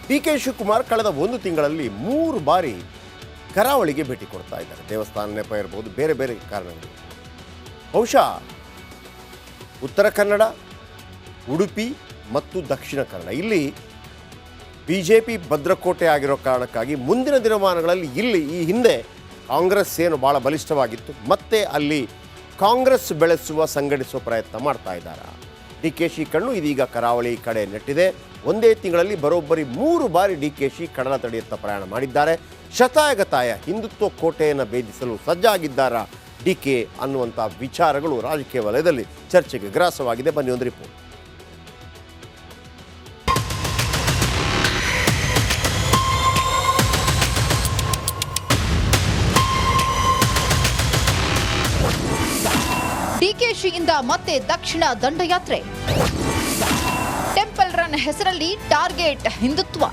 ಡಿ.ಕೆ. ಶಿವಕುಮಾರ್ ಕಳೆದ 1 ತಿಂಗಳಲ್ಲಿ 3 ಬಾರಿ ಕರಾವಳಿಗೆ ಭೇಟಿ ಕೊಡ್ತಾ ಇದ್ದಾರೆ. ದೇವಸ್ಥಾನ ನೆಪ ಇರಬಹುದು, ಬೇರೆ ಬೇರೆ ಕಾರಣಗಳು. ಬಹುಶಃ ಉತ್ತರ ಕನ್ನಡ, ಉಡುಪಿ ಮತ್ತು ದಕ್ಷಿಣ ಕನ್ನಡ ಇಲ್ಲಿ ಬಿಜೆಪಿ ಭದ್ರಕೋಟೆ ಆಗಿರೋ ಕಾರಣಕ್ಕಾಗಿ ಮುಂದಿನ ದಿನಮಾನಗಳಲ್ಲಿ ಇಲ್ಲಿ ಈ ಹಿಂದೆ ಕಾಂಗ್ರೆಸ್ ಏನು ಭಾಳ ಬಲಿಷ್ಠವಾಗಿತ್ತು, ಮತ್ತೆ ಅಲ್ಲಿ ಕಾಂಗ್ರೆಸ್ ಬೆಳೆಸುವ ಸಂಘಟಿಸುವ ಪ್ರಯತ್ನ ಮಾಡ್ತಾ ಇದ್ದಾರೆ. ಡಿ.ಕೆ.ಶಿ ಕಣ್ಣು ಇದೀಗ ಕರಾವಳಿ ಕಡೆ ನೆಟ್ಟಿದೆ. ಒಂದೇ ತಿಂಗಳಲ್ಲಿ ಬರೋಬ್ಬರಿ 3 ಬಾರಿ ಡಿ.ಕೆ.ಶಿ ಕಡಲ ತಡೆಯತ್ತ ಪ್ರಯಾಣ ಮಾಡಿದ್ದಾರೆ. ಶತಾಯಗತಾಯ ಹಿಂದುತ್ವ ಕೋಟೆಯನ್ನು ಭೇದಿಸಲು ಸಜ್ಜಾಗಿದ್ದಾರಾ ಡಿ.ಕೆ ಅನ್ನುವಂಥ ವಿಚಾರಗಳು ರಾಜಕೀಯ ವಲಯದಲ್ಲಿ ಚರ್ಚೆಗೆ ಗ್ರಾಸವಾಗಿದೆ. ಬನ್ನಿ ಒಂದು ರಿಪೋರ್ಟ್. ಡಿಕೆಶಿಯಿಂದ ಮತ್ತೆ ದಕ್ಷಿಣ ದಂಡಯಾತ್ರೆ. ಟೆಂಪಲ್ ರನ್ ಹೆಸರಲ್ಲಿ ಟಾರ್ಗೆಟ್ ಹಿಂದುತ್ವ.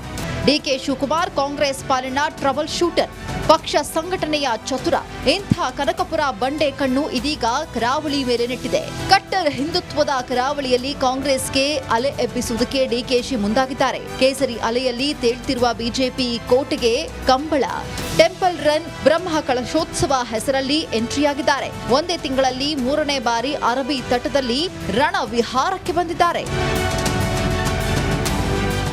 ಡಿ.ಕೆ. ಶಿವಕುಮಾರ್ ಕಾಂಗ್ರೆಸ್ ಪಾಲಿನ ಟ್ರಬಲ್ ಶೂಟರ್, ಪಕ್ಷ ಸಂಘಟನೆಯ ಚತುರ. ಇಂಥ ಕನಕಪುರ ಬಂಡೆ ಕಣ್ಣು ಇದೀಗ ಕರಾವಳಿ ಮೇಲೆ ನೆಟ್ಟಿದೆ. ಕಟ್ಟರ್ ಹಿಂದುತ್ವದ ಕರಾವಳಿಯಲ್ಲಿ ಕಾಂಗ್ರೆಸ್ಗೆ ಅಲೆ ಎಬ್ಬಿಸುವುದಕ್ಕೆ ಡಿಕೆಶಿ ಮುಂದಾಗಿದ್ದಾರೆ. ಕೇಸರಿ ಅಲೆಯಲ್ಲಿ ತೇಳ್ತಿರುವ ಬಿಜೆಪಿ ಕೋಟೆಗೆ ಕಂಬಳ. ಟೆಂಪಲ್ ರನ್ ಬ್ರಹ್ಮ ಕಳಶೋತ್ಸವ ಹೆಸರಲ್ಲಿ ಎಂಟ್ರಿಯಾಗಿದ್ದಾರೆ. ಒಂದೇ ತಿಂಗಳಲ್ಲಿ 3ನೇ ಬಾರಿ ಅರಬ್ಬಿ ತಟದಲ್ಲಿ ರಣ ವಿಹಾರಕ್ಕೆ ಬಂದಿದ್ದಾರೆ.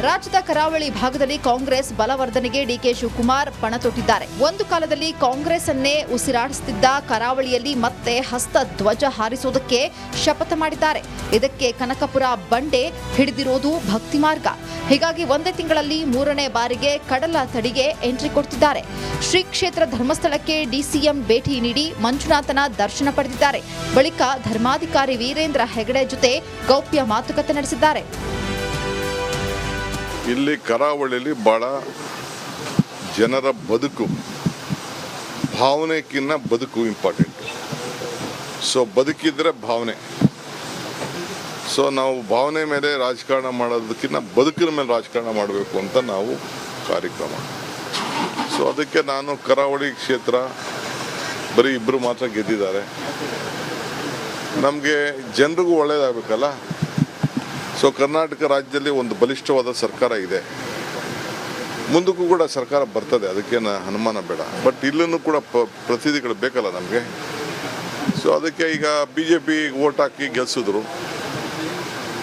ರಾಜ್ಯದ ಕರಾವಳಿ ಭಾಗದಲ್ಲಿ ಕಾಂಗ್ರೆಸ್ ಬಲವರ್ಧನೆಗೆ ಡಿ.ಕೆ. ಶಿವಕುಮಾರ್ ಪಣ ತೊಟ್ಟಿದ್ದಾರೆ. ಒಂದು ಕಾಲದಲ್ಲಿ ಕಾಂಗ್ರೆಸ್ ಅನ್ನೇ ಉಸಿರಾಡಿಸುತ್ತಿದ್ದ ಕರಾವಳಿಯಲ್ಲಿ ಮತ್ತೆ ಹಸ್ತ ಧ್ವಜ ಹಾರಿಸುವುದಕ್ಕೆ ಶಪಥ ಮಾಡಿದ್ದಾರೆ. ಇದಕ್ಕೆ ಕನಕಪುರ ಬಂಡೆ ಹಿಡಿದಿರೋದು ಭಕ್ತಿ ಮಾರ್ಗ. ಹೀಗಾಗಿ ಒಂದೇ ತಿಂಗಳಲ್ಲಿ 3ನೇ ಬಾರಿಗೆ ಕಡಲ ತಡಿಗೆ ಎಂಟ್ರಿ ಕೊಡ್ತಿದ್ದಾರೆ. ಶ್ರೀ ಕ್ಷೇತ್ರ ಧರ್ಮಸ್ಥಳಕ್ಕೆ ಡಿಸಿಎಂ ಭೇಟಿ ನೀಡಿ ಮಂಜುನಾಥನ ದರ್ಶನ ಪಡೆದಿದ್ದಾರೆ. ಬಳಿಕ ಧರ್ಮಾಧಿಕಾರಿ ವೀರೇಂದ್ರ ಹೆಗಡೆ ಜೊತೆ ಗೌಪ್ಯ ಮಾತುಕತೆ ನಡೆಸಿದ್ದಾರೆ. ಇಲ್ಲಿ ಕರಾವಳಿಯಲ್ಲಿ ಭಾಳ ಜನರ ಬದುಕು, ಭಾವನೆಗಿನ್ನ ಬದುಕು ಇಂಪಾರ್ಟೆಂಟು. ಸೊ ಬದುಕಿದ್ರೆ ಭಾವನೆ. ಸೊ ನಾವು ಭಾವನೆ ಮೇಲೆ ರಾಜಕಾರಣ ಮಾಡೋದಕ್ಕಿಂತ ಬದುಕಿನ ಮೇಲೆ ರಾಜಕಾರಣ ಮಾಡಬೇಕು ಅಂತ ನಾವು ಕಾರ್ಯಕ್ರಮ. ಸೊ ಅದಕ್ಕೆ ನಾನು ಕರಾವಳಿ ಕ್ಷೇತ್ರ ಬರೀ 2 ಮಾತ್ರ ಗೆದ್ದಿದ್ದಾರೆ. ನಮಗೆ ಜನರಿಗೂ ಒಳ್ಳೆಯದಾಗಬೇಕಲ್ಲ. ಸೊ ಕರ್ನಾಟಕ ರಾಜ್ಯದಲ್ಲಿ ಒಂದು ಬಲಿಷ್ಠವಾದ ಸರ್ಕಾರ ಇದೆ, ಮುಂದಕ್ಕೂ ಕೂಡ ಸರ್ಕಾರ ಬರ್ತದೆ, ಅದಕ್ಕೇನು ಅನುಮಾನ ಬೇಡ. ಬಟ್ ಇಲ್ಲೂ ಕೂಡ ಪ್ರತಿನಿಧಿಗಳು ಬೇಕಲ್ಲ ನಮಗೆ. ಸೊ ಅದಕ್ಕೆ ಈಗ BJP ಓಟ್ ಹಾಕಿ ಗೆಲ್ಸಿದ್ರು.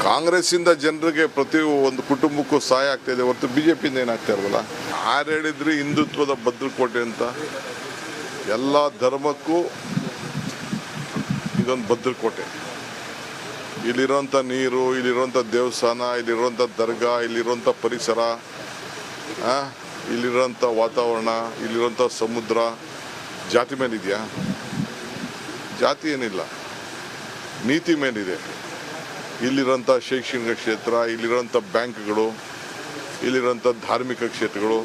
ಕಾಂಗ್ರೆಸ್ಸಿಂದ ಜನರಿಗೆ ಪ್ರತಿ ಒಂದು ಕುಟುಂಬಕ್ಕೂ ಸಹಾಯ ಆಗ್ತಾಯಿದೆ ಹೊರತು BJPಯಿಂದ ಏನಾಗ್ತಾ ಇರಲ್ಲ. ಯಾರು ಹೇಳಿದ್ರಿ ಹಿಂದುತ್ವದ ಭದ್ರಕೋಟೆ ಅಂತ? ಎಲ್ಲ ಧರ್ಮಕ್ಕೂ ಇದೊಂದು ಭದ್ರಕೋಟೆ. ಇಲ್ಲಿರೋಂಥ ನೀರು, ಇಲ್ಲಿರೋಂಥ ದೇವಸ್ಥಾನ, ಇಲ್ಲಿರೋಂಥ ದರ್ಗಾ, ಇಲ್ಲಿರೋಂಥ ಪರಿಸರ, ಇಲ್ಲಿರೋಂಥ ವಾತಾವರಣ, ಇಲ್ಲಿರೋಂಥ ಸಮುದ್ರ ಜಾತಿ ಮೇಲಿದೆಯಾ? ಜಾತಿ ಏನಿಲ್ಲ, ನೀತಿ ಮೇಲಿದೆ. ಇಲ್ಲಿರೋಂಥ ಶೈಕ್ಷಣಿಕ ಕ್ಷೇತ್ರ, ಇಲ್ಲಿರೋಂಥ ಬ್ಯಾಂಕ್ಗಳು, ಇಲ್ಲಿರೋಂಥ ಧಾರ್ಮಿಕ ಕ್ಷೇತ್ರಗಳು,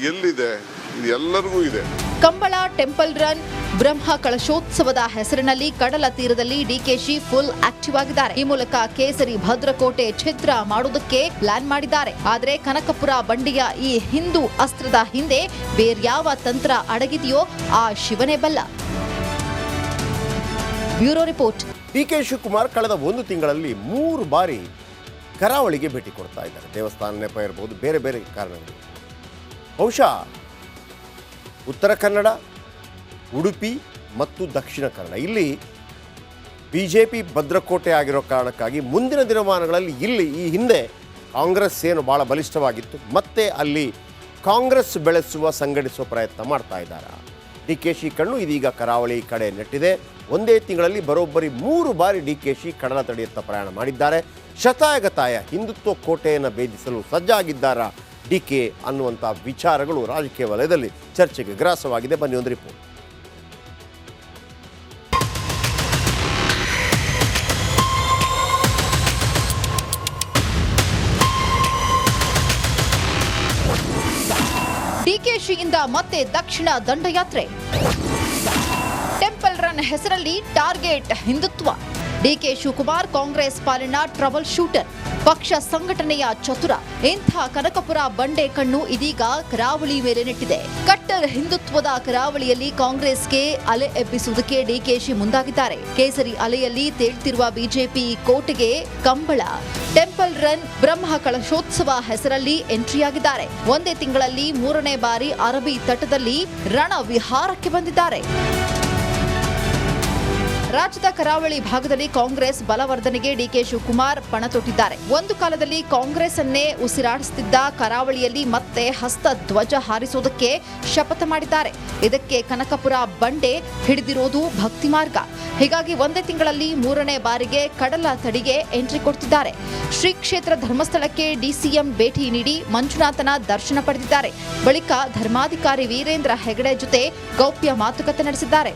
ಎಲ್ಲಿದೆ? ಇದು ಎಲ್ಲರಿಗೂ ಇದೆ. ಕಂಬಳ, ಟೆಂಪಲ್ ರನ್, ಬ್ರಹ್ಮ ಕಳಶೋತ್ಸವದ ಹೆಸರಿನಲ್ಲಿ ಕಡಲ ತೀರದಲ್ಲಿ ಡಿಕೆಶಿ ಫುಲ್ ಆಕ್ಟಿವ್ ಆಗಿದ್ದಾರೆ. ಈ ಮೂಲಕ ಕೇಸರಿ ಭದ್ರಕೋಟೆ ಛಿದ್ರ ಮಾಡುವುದಕ್ಕೆ ಪ್ಲಾನ್ ಮಾಡಿದ್ದಾರೆ. ಆದರೆ ಕನಕಪುರ ಬಂಡೆಯ ಈ ಹಿಂದೂ ಅಸ್ತ್ರದ ಹಿಂದೆ ಬೇರ್ಯಾವ ತಂತ್ರ ಅಡಗಿದೆಯೋ ಆ ಶಿವನೇ ಬಲ್ಲ. Bureau report. ಡಿ.ಕೆ. ಶಿವಕುಮಾರ್ ಕಳೆದ 1 ತಿಂಗಳಲ್ಲಿ 3 ಬಾರಿ ಕರಾವಳಿಗೆ ಭೇಟಿ ಕೊಡ್ತಾ ಇದ್ದಾರೆ. ದೇವಸ್ಥಾನ ನೆಪ ಇರಬಹುದು, ಬೇರೆ ಬೇರೆ ಕಾರಣಗಳು. ಬಹುಶಃ ಉತ್ತರ ಕನ್ನಡ, ಉಡುಪಿ ಮತ್ತು ದಕ್ಷಿಣ ಕನ್ನಡ ಇಲ್ಲಿ ಬಿಜೆಪಿ ಭದ್ರಕೋಟೆ ಆಗಿರೋ ಕಾರಣಕ್ಕಾಗಿ ಮುಂದಿನ ದಿನಮಾನಗಳಲ್ಲಿ ಇಲ್ಲಿ ಈ ಹಿಂದೆ ಕಾಂಗ್ರೆಸ್ ಏನು ಭಾಳ ಬಲಿಷ್ಠವಾಗಿತ್ತು, ಮತ್ತೆ ಅಲ್ಲಿ ಕಾಂಗ್ರೆಸ್ ಬೆಳೆಸುವ ಸಂಘಟಿಸುವ ಪ್ರಯತ್ನ ಮಾಡ್ತಾ ಇದ್ದಾರೆ. ಡಿ.ಕೆ.ಶಿ ಕಣ್ಣು ಇದೀಗ ಕರಾವಳಿ ಕಡೆ ನೆಟ್ಟಿದೆ. ಒಂದೇ ತಿಂಗಳಲ್ಲಿ ಬರೋಬ್ಬರಿ 3 ಬಾರಿ ಡಿ.ಕೆ.ಶಿ ಕಡಲ ತಡೆಯತ್ತ ಪ್ರಯಾಣ ಮಾಡಿದ್ದಾರೆ. ಶತಾಯಗತಾಯ ಹಿಂದುತ್ವ ಕೋಟೆಯನ್ನು ಭೇದಿಸಲು ಸಜ್ಜಾಗಿದ್ದಾರಾ ಡಿ.ಕೆ ಅನ್ನುವಂಥ ವಿಚಾರಗಳು ರಾಜಕೀಯ ವಲಯದಲ್ಲಿ ಚರ್ಚೆಗೆ ಗ್ರಾಸವಾಗಿದೆ. ಬನ್ನಿ ಒಂದು ರಿಪೋರ್ಟ್. ಡಿಕೆಶಿಯಿಂದ ಮತ್ತೆ ದಕ್ಷಿಣ ದಂಡಯಾತ್ರೆ. ಟೆಂಪಲ್ ರನ್ ಹೆಸರಲ್ಲಿ ಟಾರ್ಗೆಟ್ ಹಿಂದುತ್ವ. ಡಿಕೆ ಶಿವಕುಮಾರ್ ಕಾಂಗ್ರೆಸ್ ಪಾಲಿನ ಟ್ರಬಲ್ ಶೂಟರ್, ಪಕ್ಷ ಸಂಘಟನೆಯ ಚತುರ. ಇಂಥ ಕನಕಪುರ ಬಂಡೆ ಕಣ್ಣು ಇದೀಗ ಕರಾವಳಿ ಮೇಲೆ ನೆಟ್ಟಿದೆ. ಕಟ್ಟರ್ ಹಿಂದುತ್ವದ ಕರಾವಳಿಯಲ್ಲಿ ಕಾಂಗ್ರೆಸ್ಗೆ ಅಲೆ ಎಬ್ಬಿಸುವುದಕ್ಕೆ ಡಿಕೆಶಿ ಮುಂದಾಗಿದ್ದಾರೆ. ಕೇಸರಿ ಅಲೆಯಲ್ಲಿ ತೇಳ್ತಿರುವ ಬಿಜೆಪಿ ಕೋಟೆಗೆ ಕಂಬಳ, ಟೆಂಪಲ್ ರನ್, ಬ್ರಹ್ಮ ಕಳಶೋತ್ಸವ ಹೆಸರಲ್ಲಿ ಎಂಟ್ರಿಯಾಗಿದ್ದಾರೆ. ಒಂದೇ ತಿಂಗಳಲ್ಲಿ 3ನೇ ಬಾರಿ ಅರಬ್ಬಿ ತಟದಲ್ಲಿ ರಣ ವಿಹಾರಕ್ಕೆ ಬಂದಿದ್ದಾರೆ. ರಾಜ್ಯದ ಕರಾವಳಿ ಭಾಗದಲ್ಲಿ ಕಾಂಗ್ರೆಸ್ ಬಲವರ್ಧನೆಗೆ ಡಿಕೆ ಶಿವಕುಮಾರ್ ಪಣ ತೊಟ್ಟಿದ್ದಾರೆ. ಒಂದು ಕಾಲದಲ್ಲಿ ಕಾಂಗ್ರೆಸ್ ಅನ್ನೇ ಉಸಿರಾಡಿಸುತ್ತಿದ್ದ ಕರಾವಳಿಯಲ್ಲಿ ಮತ್ತೆ ಹಸ್ತ ಧ್ವಜ ಹಾರಿಸುವುದಕ್ಕೆ ಶಪಥ ಮಾಡಿದ್ದಾರೆ. ಇದಕ್ಕೆ ಕನಕಪುರ ಬಂಡೆ ಹಿಡಿದಿರೋದು ಭಕ್ತಿ ಮಾರ್ಗ. ಹೀಗಾಗಿ ಒಂದೇ ತಿಂಗಳಲ್ಲಿ 3ನೇ ಬಾರಿಗೆ ಕಡಲ ತಡಿಗೆ ಎಂಟ್ರಿ ಕೊಡ್ತಿದ್ದಾರೆ. ಶ್ರೀ ಕ್ಷೇತ್ರ ಧರ್ಮಸ್ಥಳಕ್ಕೆ ಡಿಸಿಎಂ ಭೇಟಿ ನೀಡಿ ಮಂಜುನಾಥನ ದರ್ಶನ ಪಡೆದಿದ್ದಾರೆ. ಬಳಿಕ ಧರ್ಮಾಧಿಕಾರಿ ವೀರೇಂದ್ರ ಹೆಗಡೆ ಜೊತೆ ಗೌಪ್ಯ ಮಾತುಕತೆ ನಡೆಸಿದ್ದಾರೆ.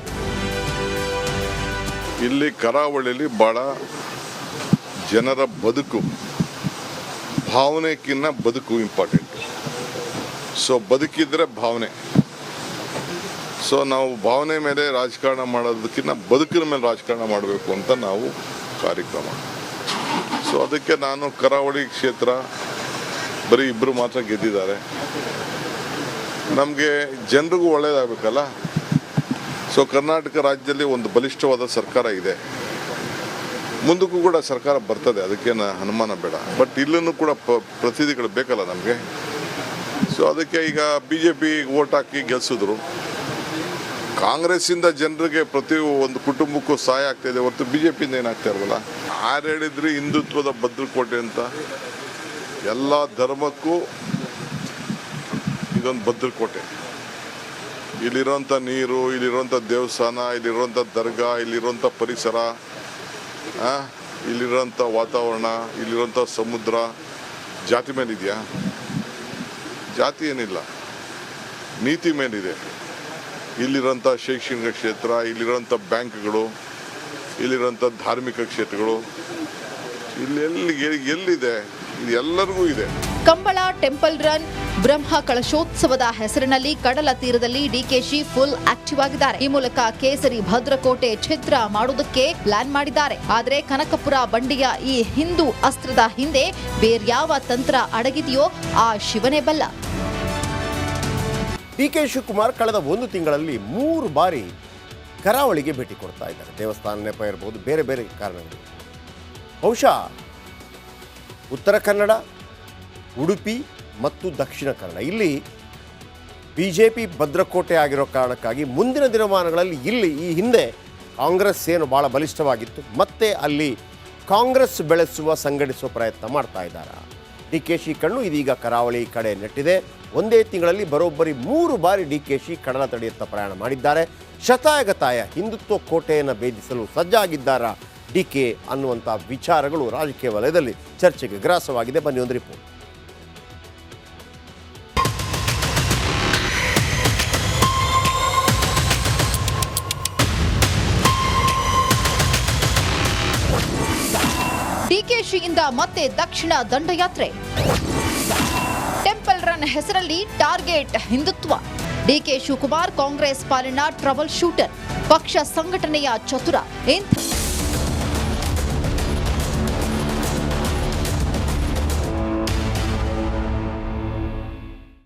ಇಲ್ಲಿ ಕರಾವಳಿಯಲ್ಲಿ ಭಾಳ ಜನರ ಬದುಕು, ಭಾವನೆಗಿನ್ನ ಬದುಕು ಇಂಪಾರ್ಟೆಂಟು. ಸೊ ಬದುಕಿದ್ರೆ ಭಾವನೆ. ಸೊ ನಾವು ಭಾವನೆ ಮೇಲೆ ರಾಜಕಾರಣ ಮಾಡೋದಕ್ಕಿಂತ ಬದುಕಿನ ಮೇಲೆ ರಾಜಕಾರಣ ಮಾಡಬೇಕು ಅಂತ ನಾವು ಕಾರ್ಯಕ್ರಮ. ಸೊ ಅದಕ್ಕೆ ನಾನು ಕರಾವಳಿ ಕ್ಷೇತ್ರ ಬರೀ 2 ಮಾತ್ರ ಗೆದ್ದಿದ್ದಾರೆ. ನಮಗೆ ಜನರಿಗೂ ಒಳ್ಳೆಯದಾಗಬೇಕಲ್ಲ. ಸೊ ಕರ್ನಾಟಕ ರಾಜ್ಯದಲ್ಲಿ ಒಂದು ಬಲಿಷ್ಠವಾದ ಸರ್ಕಾರ ಇದೆ, ಮುಂದಕ್ಕೂ ಕೂಡ ಸರ್ಕಾರ ಬರ್ತದೆ, ಅದಕ್ಕೇನು ಅನುಮಾನ ಬೇಡ. ಬಟ್ ಇಲ್ಲೂ ಕೂಡ ಪ್ರತಿನಿಧಿಗಳು ಬೇಕಲ್ಲ ನಮಗೆ. ಸೊ ಅದಕ್ಕೆ ಈಗ BJP ಓಟ್ ಹಾಕಿ ಗೆಲ್ಸಿದ್ರು. ಕಾಂಗ್ರೆಸ್ಸಿಂದ ಜನರಿಗೆ ಪ್ರತಿ ಒಂದು ಕುಟುಂಬಕ್ಕೂ ಸಹಾಯ ಆಗ್ತಾಯಿದೆ ಹೊರತು BJPಯಿಂದ ಏನಾಗ್ತಾ ಇರಲ್ಲ. ಯಾರು ಹೇಳಿದ್ರಿ ಹಿಂದುತ್ವದ ಭದ್ರಕೋಟೆ ಅಂತ? ಎಲ್ಲ ಧರ್ಮಕ್ಕೂ ಇದೊಂದು ಭದ್ರಕೋಟೆ. ಇಲ್ಲಿರೋಂಥ ನೀರು, ಇಲ್ಲಿರೋಂಥ ದೇವಸ್ಥಾನ, ಇಲ್ಲಿರೋಂಥ ದರ್ಗಾ, ಇಲ್ಲಿರೋಂಥ ಪರಿಸರ, ಇಲ್ಲಿರೋಂಥ ವಾತಾವರಣ, ಇಲ್ಲಿರೋಂಥ ಸಮುದ್ರ ಜಾತಿ ಮೇಲಿದೆಯಾ? ಜಾತಿ ಏನಿಲ್ಲ, ನೀತಿ ಮೇಲಿದೆ. ಇಲ್ಲಿರೋಂಥ ಶೈಕ್ಷಣಿಕ ಕ್ಷೇತ್ರ, ಇಲ್ಲಿರೋಂಥ ಬ್ಯಾಂಕ್ಗಳು, ಇಲ್ಲಿರೋಂಥ ಧಾರ್ಮಿಕ ಕ್ಷೇತ್ರಗಳು, ಎಲ್ಲಿದೆ? ಇದು ಎಲ್ಲರಿಗೂ ಇದೆ. ಕಂಬಳ, ಟೆಂಪಲ್ ರನ್, ಬ್ರಹ್ಮ ಕಳಶೋತ್ಸವದ ಹೆಸರಿನಲ್ಲಿ ಕಡಲ ತೀರದಲ್ಲಿ ಡಿಕೆಶಿ ಫುಲ್ ಆಕ್ಟಿವ್ ಆಗಿದ್ದಾರೆ. ಈ ಮೂಲಕ ಕೇಸರಿ ಭದ್ರಕೋಟೆ ಛಿದ್ರ ಮಾಡುವುದಕ್ಕೆ ಪ್ಲಾನ್ ಮಾಡಿದ್ದಾರೆ. ಆದರೆ ಕನಕಪುರ ಬಂಡೆಯ ಈ ಹಿಂದೂ ಅಸ್ತ್ರದ ಹಿಂದೆ ಬೇರ್ಯಾವ ತಂತ್ರ ಅಡಗಿದೆಯೋ ಆ ಶಿವನೇ ಬಲ್ಲ. ಡಿಕೆ ಶಿವಕುಮಾರ್ ಕಳೆದ 1 ತಿಂಗಳಲ್ಲಿ 3 ಬಾರಿ ಕರಾವಳಿಗೆ ಭೇಟಿ ಕೊಡ್ತಾ ಇದ್ದಾರೆ. ದೇವಸ್ಥಾನ ನೆಪ ಇರಬಹುದು, ಬೇರೆ ಬೇರೆ ಕಾರಣಗಳು. ಬಹುಶಃ ಉತ್ತರ ಕನ್ನಡ, ಉಡುಪಿ ಮತ್ತು ದಕ್ಷಿಣ ಕನ್ನಡ ಇಲ್ಲಿ BJP ಭದ್ರಕೋಟೆ ಆಗಿರೋ ಕಾರಣಕ್ಕಾಗಿ ಮುಂದಿನ ದಿನಮಾನಗಳಲ್ಲಿ ಇಲ್ಲಿ ಈ ಹಿಂದೆ ಕಾಂಗ್ರೆಸ್ ಏನು ಭಾಳ ಬಲಿಷ್ಠವಾಗಿತ್ತು, ಮತ್ತೆ ಅಲ್ಲಿ ಕಾಂಗ್ರೆಸ್ ಬೆಳೆಸುವ ಸಂಘಟಿಸುವ ಪ್ರಯತ್ನ ಮಾಡ್ತಾ ಇದ್ದಾರೆ. ಡಿಕೆಶಿ ಕಣ್ಣು ಇದೀಗ ಕರಾವಳಿ ಕಡೆ ನೆಟ್ಟಿದೆ. ಒಂದೇ ತಿಂಗಳಲ್ಲಿ ಬರೋಬ್ಬರಿ 3 ಬಾರಿ ಡಿಕೆಶಿ ಕಡಲ ತಡೆಯತ್ತ ಪ್ರಯಾಣ ಮಾಡಿದ್ದಾರೆ. ಶತಾಯಗತಾಯ ಹಿಂದುತ್ವ ಕೋಟೆಯನ್ನು ಭೇದಿಸಲು ಸಜ್ಜಾಗಿದ್ದಾರಾ ಡಿಕೆ ಅನ್ನುವಂಥ ವಿಚಾರಗಳು ರಾಜಕೀಯ ವಲಯದಲ್ಲಿ ಚರ್ಚೆಗೆ ಗ್ರಾಸವಾಗಿದೆ. ಬನ್ನಿ ಒಂದು ರಿಪೋರ್ಟ್. ಡಿಕೆಶಿಯಿಂದ ಮತ್ತೆ ದಕ್ಷಿಣ ದಂಡಯಾತ್ರೆ. ಟೆಂಪಲ್ ರನ್ ಹೆಸರಲ್ಲಿ ಟಾರ್ಗೆಟ್ ಹಿಂದುತ್ವ. ಡಿಕೆ ಶಿವಕುಮಾರ್ ಕಾಂಗ್ರೆಸ್ ಪಾಲಿನ ಟ್ರಬಲ್ ಶೂಟರ್, ಪಕ್ಷ ಸಂಘಟನೆಯ ಚತುರ.